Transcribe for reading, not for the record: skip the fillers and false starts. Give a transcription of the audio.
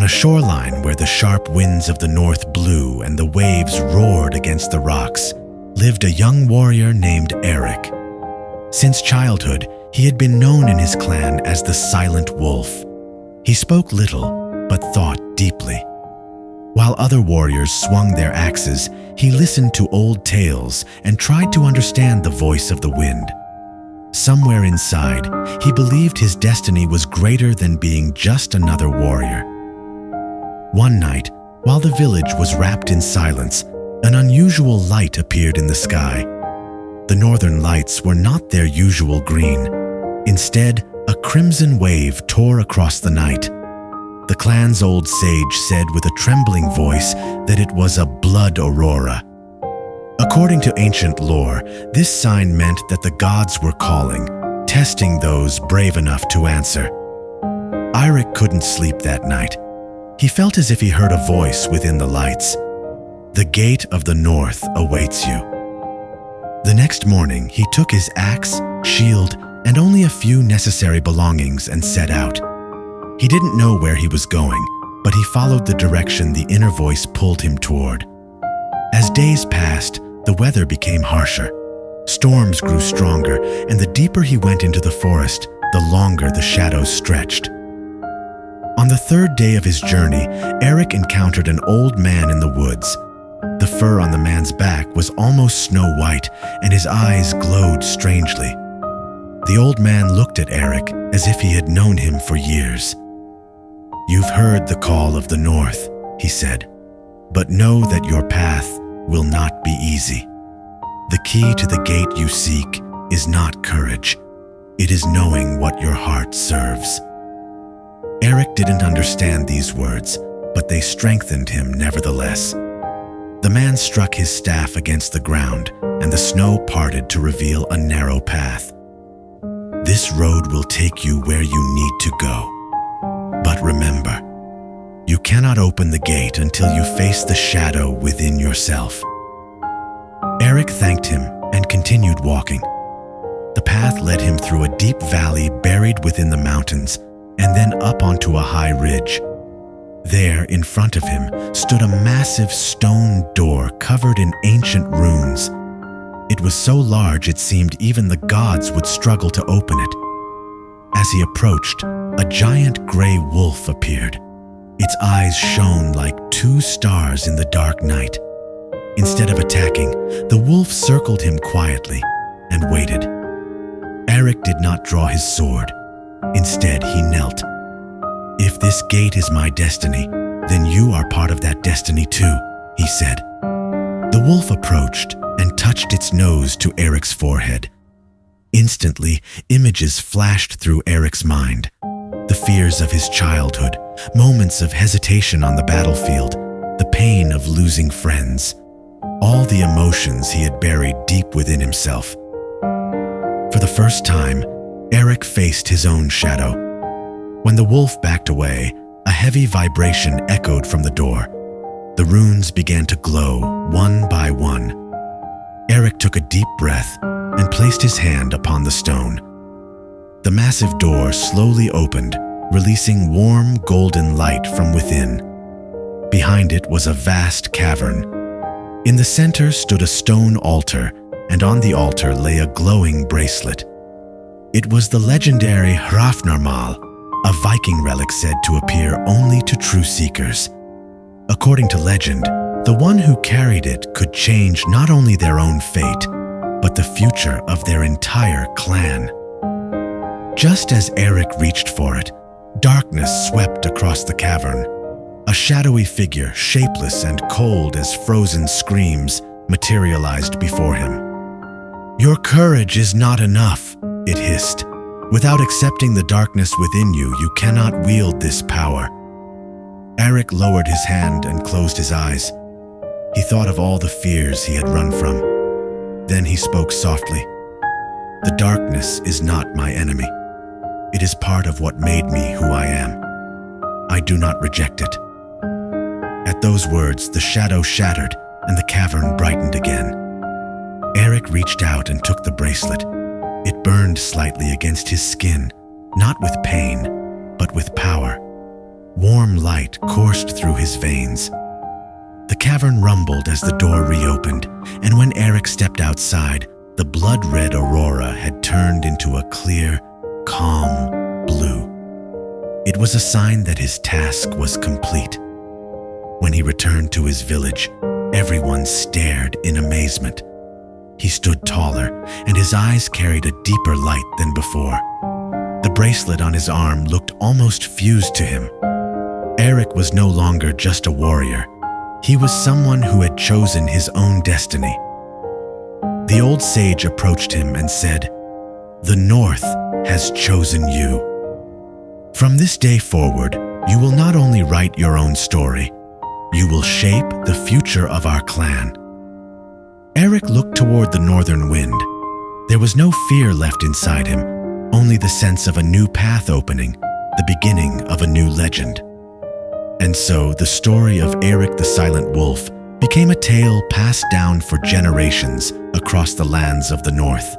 On a shoreline where the sharp winds of the north blew and the waves roared against the rocks, lived a young warrior named Eirik. Since childhood, he had been known in his clan as the Silent Wolf. He spoke little, but thought deeply. While other warriors swung their axes, he listened to old tales and tried to understand the voice of the wind. Somewhere inside, he believed his destiny was greater than being just another warrior. One night, while the village was wrapped in silence, an unusual light appeared in the sky. The northern lights were not their usual green. Instead, a crimson wave tore across the night. The clan's old sage said with a trembling voice that it was a blood aurora. According to ancient lore, this sign meant that the gods were calling, testing those brave enough to answer. Eirik couldn't sleep that night. He felt as if he heard a voice within the lights. The gate of the north awaits you. The next morning, he took his axe, shield, and only a few necessary belongings and set out. He didn't know where he was going, but he followed the direction the inner voice pulled him toward. As days passed, the weather became harsher. Storms grew stronger, and the deeper he went into the forest, the longer the shadows stretched. On the third day of his journey, Eirik encountered an old man in the woods. The fur on the man's back was almost snow white, and his eyes glowed strangely. The old man looked at Eirik as if he had known him for years. "You've heard the call of the north," he said, "but know that your path will not be easy. The key to the gate you seek is not courage. It is knowing what your heart serves." Eirik didn't understand these words, but they strengthened him nevertheless. The man struck his staff against the ground, and the snow parted to reveal a narrow path. "This road will take you where you need to go. But remember, you cannot open the gate until you face the shadow within yourself." Eirik thanked him and continued walking. The path led him through a deep valley buried within the mountains, and then up onto a high ridge. There, in front of him, stood a massive stone door covered in ancient runes. It was so large it seemed even the gods would struggle to open it. As he approached, a giant gray wolf appeared. Its eyes shone like two stars in the dark night. Instead of attacking, the wolf circled him quietly and waited. Eirik did not draw his sword. Instead, he knelt. "If this gate is my destiny, then you are part of that destiny too," he said. The wolf approached and touched its nose to Eirik's forehead. Instantly, images flashed through Eirik's mind. The fears of his childhood, moments of hesitation on the battlefield, the pain of losing friends, all the emotions he had buried deep within himself. For the first time, Eirik faced his own shadow. When the wolf backed away, a heavy vibration echoed from the door. The runes began to glow, one by one. Eirik took a deep breath and placed his hand upon the stone. The massive door slowly opened, releasing warm, golden light from within. Behind it was a vast cavern. In the center stood a stone altar, and on the altar lay a glowing bracelet. It was the legendary Hrafnarmal, a Viking relic said to appear only to true seekers. According to legend, the one who carried it could change not only their own fate, but the future of their entire clan. Just as Eirik reached for it, darkness swept across the cavern. A shadowy figure, shapeless and cold as frozen screams, materialized before him. "Your courage is not enough," it hissed. "Without accepting the darkness within you, you cannot wield this power." Eirik lowered his hand and closed his eyes. He thought of all the fears he had run from. Then he spoke softly. "The darkness is not my enemy. It is part of what made me who I am. I do not reject it." At those words, the shadow shattered and the cavern brightened again. Eirik reached out and took the bracelet. It burned slightly against his skin, not with pain, but with power. Warm light coursed through his veins. The cavern rumbled as the door reopened, and when Eirik stepped outside, the blood-red aurora had turned into a clear, calm blue. It was a sign that his task was complete. When he returned to his village, everyone stared in amazement. He stood taller, and his eyes carried a deeper light than before. The bracelet on his arm looked almost fused to him. Eirik was no longer just a warrior. He was someone who had chosen his own destiny. The old sage approached him and said, "The North has chosen you. From this day forward, you will not only write your own story, you will shape the future of our clan." Eirik looked toward the northern wind. There was no fear left inside him, only the sense of a new path opening, the beginning of a new legend. And so the story of Eirik the Silent Wolf became a tale passed down for generations across the lands of the North.